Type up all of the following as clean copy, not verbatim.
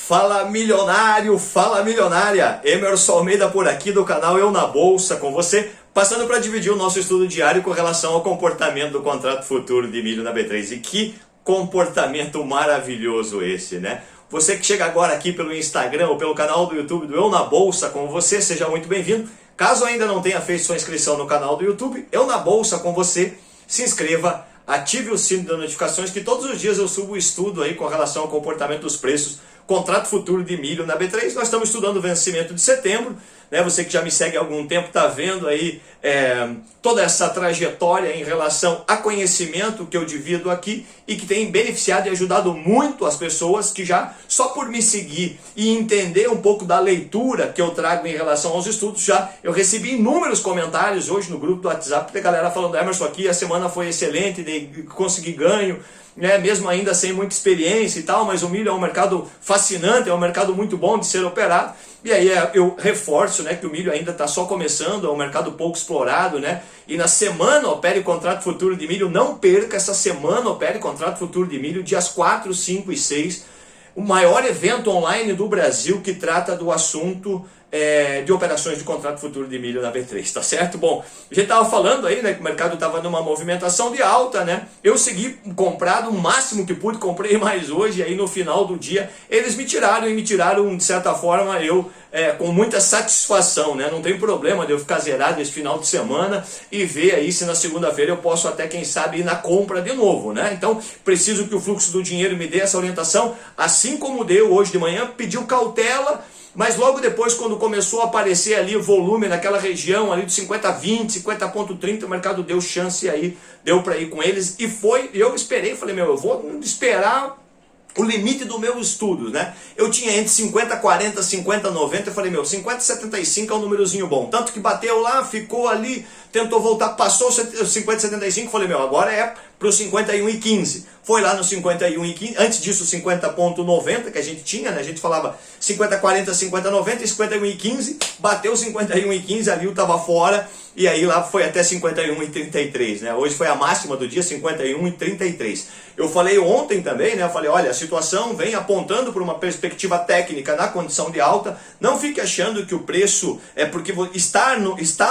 Fala milionário, fala milionária, Emerson Almeida por aqui do canal Eu na Bolsa com você, passando para dividir o nosso estudo diário com relação ao comportamento do contrato futuro de milho na B3. E que comportamento maravilhoso esse, né? Você que chega agora aqui pelo Instagram ou pelo canal do YouTube do Eu na Bolsa com você, seja muito bem-vindo. Caso ainda não tenha feito sua inscrição no canal do YouTube, Eu na Bolsa com você, se inscreva, ative o sino das notificações que todos os dias eu subo o estudo aí com relação ao comportamento dos preços, contrato futuro de milho na B3. Nós estamos estudando o vencimento de setembro, né? Você que já me segue há algum tempo está vendo aí toda essa trajetória em relação a conhecimento que eu divido aqui e que tem beneficiado e ajudado muito as pessoas que já, só por me seguir e entender um pouco da leitura que eu trago em relação aos estudos, já eu recebi inúmeros comentários hoje no grupo do WhatsApp da galera falando: Emerson, aqui a semana foi excelente, consegui ganho, né, mesmo ainda sem muita experiência e tal, mas o milho é um mercado fascinante, é um mercado muito bom de ser operado. E aí eu reforço, né, que o milho ainda está só começando, é um mercado pouco explorado, né? E na semana Opere Contrato Futuro de Milho, não perca essa semana Opere Contrato Futuro de Milho, dias 4, 5 e 6, o maior evento online do Brasil que trata do assunto de operações de contrato futuro de milho na B3, tá certo? Bom, a gente estava falando aí, né, que o mercado estava numa movimentação de alta, né? Eu segui comprado o máximo que pude, comprei mais hoje, e aí no final do dia eles me tiraram de certa forma, eu com muita satisfação, né? Não tem problema de eu ficar zerado esse final de semana e ver aí se na segunda-feira eu posso até, quem sabe, ir na compra de novo, né? Então, preciso que o fluxo do dinheiro me dê essa orientação, assim como deu hoje de manhã, pediu cautela. Mas logo depois, quando começou a aparecer ali o volume naquela região ali de 50,20, 50,30, o mercado deu chance aí, deu para ir com eles. E eu esperei, falei, eu vou esperar o limite do meu estudo, né? Eu tinha entre 50,40, 50,90, eu falei, 50,75 é um númerozinho bom. Tanto que bateu lá, ficou ali, tentou voltar, passou 50,75, falei, agora é para o 51,15. Foi lá no 51,15, antes disso 50,90 que a gente tinha, né? A gente falava 50,40, 50,90 e 51,15, bateu 51,15, ali eu estava fora, e aí lá foi até 51,33, né? Hoje foi a máxima do dia, 51,33. Eu falei ontem também, né? Eu falei, olha, a situação vem apontando para uma perspectiva técnica na condição de alta. Não fique achando que o preço é porque está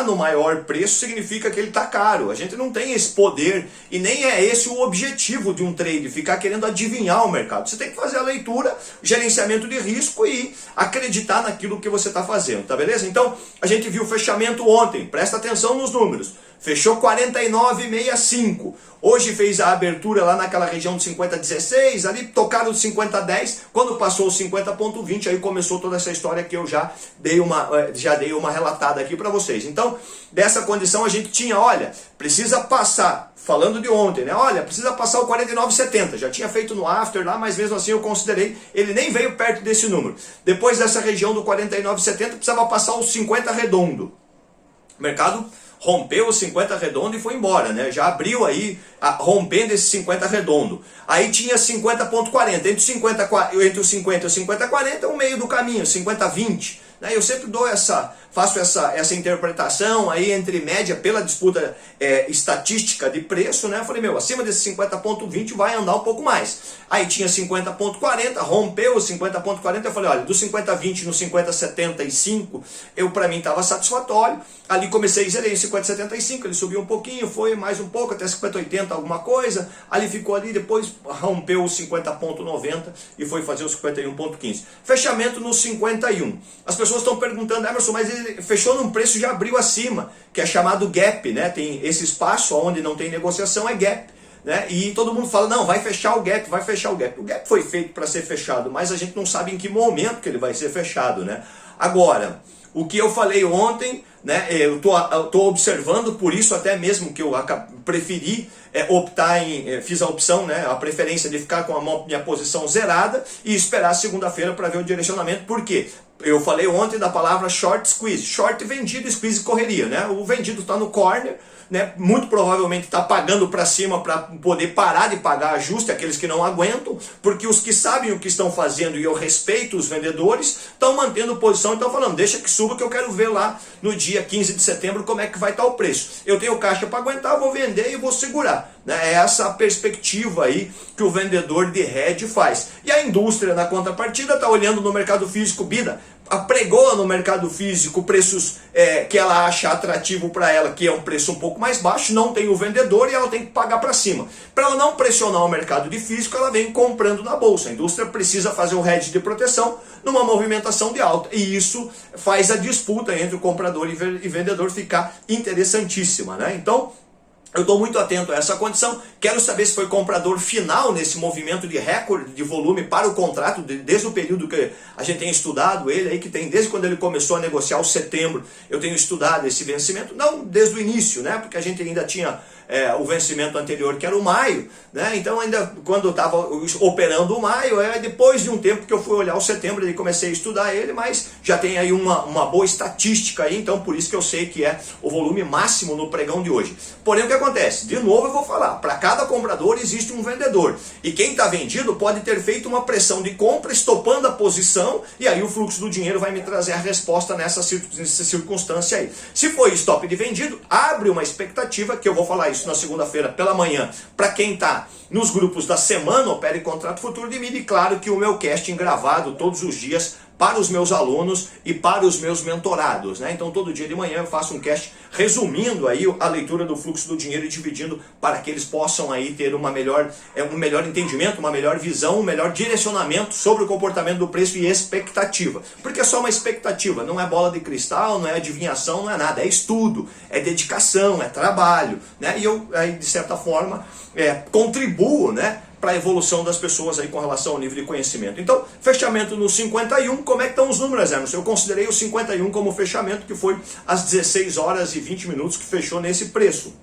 no maior preço, significa que ele está caro. A gente não tem esse poder e nem é esse o objetivo de um trade, ficar querendo adivinhar o mercado. Você tem que fazer a leitura, gerenciamento de risco e acreditar naquilo que você está fazendo, tá beleza? Então, a gente viu o fechamento ontem, presta atenção nos números. Fechou 49,65. Hoje fez a abertura lá naquela região de 50,16, ali tocaram os 50,10. Quando passou os 50,20, aí começou toda essa história que eu já dei uma relatada aqui para vocês. Então, dessa condição a gente tinha, olha, precisa passar, falando de ontem, né? Olha, precisa passar o 49,70. Já tinha feito no after lá, mas mesmo assim eu considerei, ele nem veio perto desse número. Depois dessa região do 49,70, precisava passar os 50 redondo. O mercado rompeu os 50 redondo e foi embora, né? Já abriu aí, rompendo esse 50 redondo. Aí tinha 50,40. Entre os 50 e os 50,40 é o meio do caminho, 50,20. Né? Eu sempre faço essa interpretação aí entre média pela disputa estatística de preço, né? Eu falei, acima desse 50,20 vai andar um pouco mais. Aí tinha 50,40, rompeu os 50,40, eu falei, olha, do 50,20 no 50,75, para mim estava satisfatório. Ali comecei, zerei 50,75, ele subiu um pouquinho, foi mais um pouco, até 50,80 alguma coisa, ali ficou ali, depois rompeu os 50,90 e foi fazer os 51,15. Fechamento no 51. As pessoas estão perguntando, Emerson, mas ele fechou num preço e já abriu acima, que é chamado gap, né? Tem esse espaço onde não tem negociação, é gap. Né? E todo mundo fala, não, vai fechar o gap, vai fechar o gap. O gap foi feito para ser fechado, mas a gente não sabe em que momento que ele vai ser fechado, né? Agora, o que eu falei ontem, né, eu tô observando, por isso até mesmo que eu preferi optar fiz a opção, né, a preferência de ficar com a minha posição zerada e esperar segunda-feira para ver o direcionamento. Por quê? Eu falei ontem da palavra short squeeze, short vendido, squeeze correria, né? O vendido está no corner, né? Muito provavelmente está pagando para cima para poder parar de pagar ajuste, aqueles que não aguentam, porque os que sabem o que estão fazendo, e eu respeito os vendedores, estão mantendo posição e estão falando, deixa que suba que eu quero ver lá no dia 15 de setembro como é que vai estar o preço. Eu tenho caixa para aguentar, vou vender e vou segurar. né? É essa a perspectiva aí que o vendedor de hedge faz. E a indústria, na contrapartida, está olhando no mercado físico, Bida, apregoa no mercado físico preços que ela acha atrativo para ela, que é um preço um pouco mais baixo, não tem o vendedor e ela tem que pagar para cima. Para ela não pressionar o mercado de físico, ela vem comprando na bolsa. A indústria precisa fazer o hedge de proteção numa movimentação de alta. E isso faz a disputa entre o comprador e vendedor ficar interessantíssima, né? Então, eu estou muito atento a essa condição, quero saber se foi comprador final nesse movimento de recorde de volume para o contrato, desde o período que a gente tem estudado ele, aí que tem desde quando ele começou a negociar o setembro, eu tenho estudado esse vencimento, não desde o início, né, porque a gente ainda tinha o vencimento anterior que era o maio, né, então ainda quando eu estava operando o maio, depois de um tempo que eu fui olhar o setembro e comecei a estudar ele, mas já tem aí uma boa estatística aí, então por isso que eu sei que é o volume máximo no pregão de hoje. Porém, o que acontece? De novo eu vou falar, para cada comprador existe um vendedor, e quem está vendido pode ter feito uma pressão de compra, estopando a posição, e aí o fluxo do dinheiro vai me trazer a resposta nessa circunstância aí. Se foi stop de vendido, abre uma expectativa, que eu vou falar isso na segunda-feira pela manhã, para quem está nos grupos da semana Opere Contrato Futuro de Milha, e claro que o meu casting gravado todos os dias para os meus alunos e para os meus mentorados, né? Então todo dia de manhã eu faço um cast resumindo aí a leitura do fluxo do dinheiro e dividindo para que eles possam aí ter um melhor entendimento, uma melhor visão, um melhor direcionamento sobre o comportamento do preço e expectativa. Porque é só uma expectativa, não é bola de cristal, não é adivinhação, não é nada, é estudo, é dedicação, é trabalho, né? E eu aí de certa forma contribuo, né, para a evolução das pessoas aí com relação ao nível de conhecimento. Então, fechamento no 51, como é que estão os números, Emerson? Eu considerei o 51 como fechamento, que foi às 16 horas e 20 minutos que fechou nesse preço.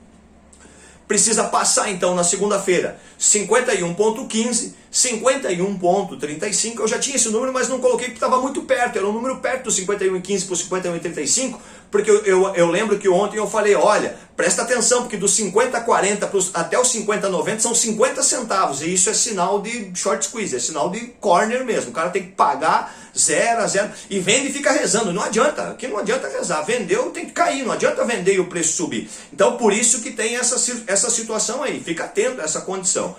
Precisa passar então na segunda-feira 51.15, 51.35, eu já tinha esse número, mas não coloquei porque estava muito perto, era um número perto do 51.15 para o 51.35, porque eu lembro que ontem eu falei, olha, presta atenção, porque do 50.40 até os 50.90 são 50 centavos, e isso é sinal de short squeeze, é sinal de corner mesmo, o cara tem que pagar 0 a 0, e vende e fica rezando, não adianta, aqui não adianta rezar, vendeu tem que cair, não adianta vender e o preço subir. Então por isso que tem essa situação aí, fica atento a essa condição.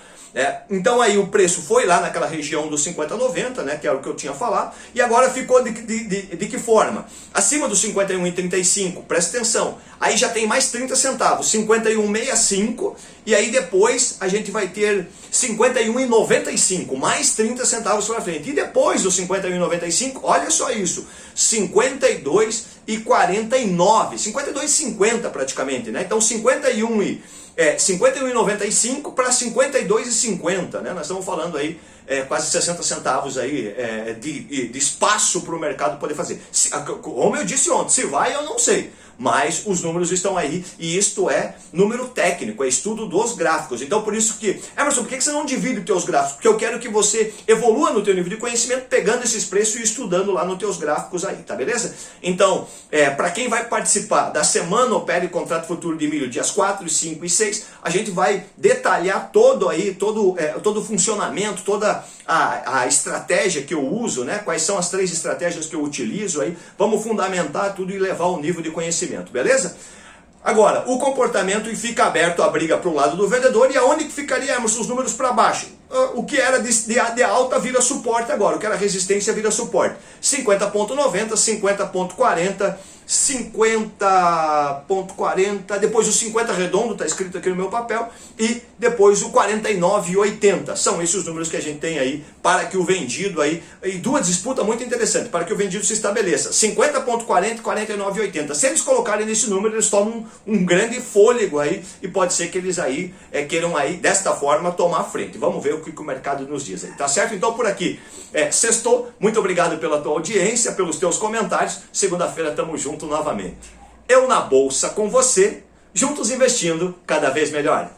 Então aí o preço foi lá naquela região dos 50,90, né, que era o que eu tinha falado, e agora ficou de que forma? Acima dos 51,35, presta atenção, aí já tem mais 30 centavos, 51,65, e aí depois a gente vai ter 51,95, mais 30 centavos para frente, e depois dos 51,95, olha só isso, 52,49, 52,50 praticamente, né? Então 51,95 para 52,50, né? Nós estamos falando aí quase 60 centavos aí de espaço para o mercado poder fazer. Como eu disse ontem, se vai eu não sei, mas os números estão aí e isto é número técnico, é estudo dos gráficos. Então por isso que, Emerson, por que você não divide os teus gráficos? Porque eu quero que você evolua no teu nível de conhecimento pegando esses preços e estudando lá nos teus gráficos aí, tá beleza? Então, para quem vai participar da semana Opere Contrato Futuro de Milho, dias 4, 5 e 6, a gente vai detalhar todo o funcionamento, toda a estratégia que eu uso, né? Quais são as 3 estratégias que eu utilizo aí, vamos fundamentar tudo e levar o nível de conhecimento, beleza? Agora, o comportamento e fica aberto a briga para o lado do vendedor, e aonde que ficaríamos os números para baixo? O que era de alta vira suporte agora, o que era resistência vira suporte. 50.90, 50.40, 50.40, depois o 50 redondo, está escrito aqui no meu papel, e depois o 49,80. São esses os números que a gente tem aí para que o vendido aí, e duas disputas muito interessantes, para que o vendido se estabeleça. 50.40 e 49,80. Se eles colocarem nesse número, eles tomam um grande fôlego aí, e pode ser que eles aí queiram aí, desta forma, tomar a frente. Vamos ver o que o mercado nos diz aí, tá certo? Então por aqui, sextou, muito obrigado pela tua audiência, pelos teus comentários, segunda-feira tamo junto novamente. Eu na Bolsa com você, juntos investindo cada vez melhor.